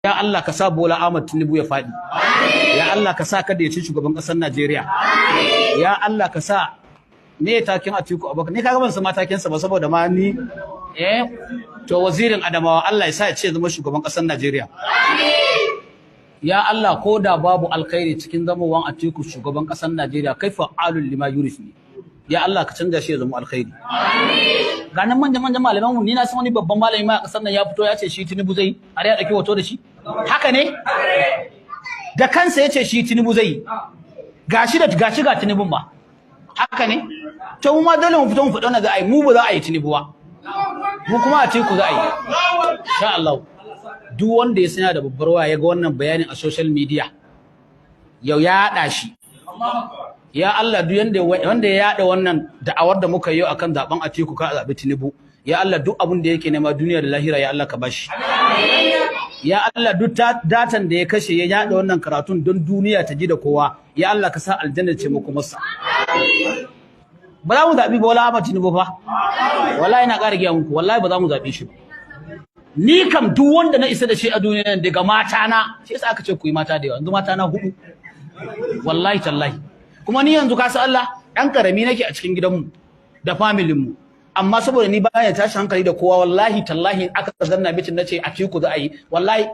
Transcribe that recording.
Ya Allah ka sa Bola Ahmad Tinubu ya faɗi. Ya Allah ka sa kada ya ci shugaban ƙasar Najeriya. Ya Allah ka sa ne takin Atiku Abubakar. Ni kaga ban san matakin sa ba saboda ma ni to wazirin Adamawa Allah ya sa ya ce zama shugaban ƙasar Najeriya. Ya Allah ko da babu alkhairi cikin zamawan Atiku shugaban ƙasar Najeriya kai fa'alul lima yurisni. Ya Allah ka canza shi ya zama alkhairi. Ganin manyan malaman mu ni na san wani babban malami ma a ƙasar nan ya fito ya ce shi Tinubu zai har ya dauki hoto da shi. Haka ne? Da kansa ya ce shi Tinubu zai gashi ga Tinubun ba. Haka ne? To mu ma dole mu fito mu fado na za a yi mu ba za a yi Tinubu ba. Mu kuma a teku za a yi. Insha Allah. Duk wanda ya sanya da babbar waya ya ga wannan bayanin a social media yau ya hada shi. Ya Allah duk wanda ya yada wannan da'awar da muka yi akan zaben Atiku ka zabi Tinubu. Ya Allah duk abin da yake nema duniya da lahira ya Allah ka bashi. Ya Allah duk datan da ya kashe ya yada wannan karatun don duniya ta ji da kowa. Ya Allah ka sa aljanna ce muku masa. Ba za mu zabi Bola Ahmad Tinubu fa. Wallahi ina ƙara giya muku wallahi ba za mu zabi shi ba. Ni kam duk wanda na isa da shi a duniya daga mata na shi yasa aka ce ku yi mata da yawa yanzu mata na 4 wallahi tallahi kuma ni yanzu ka san Allah dan karami nake a cikin gidanmu da familin mu amma saboda ni baya tashi hankali da kowa wallahi tallahi aka zanna bitin nace a ciku za a yi wallahi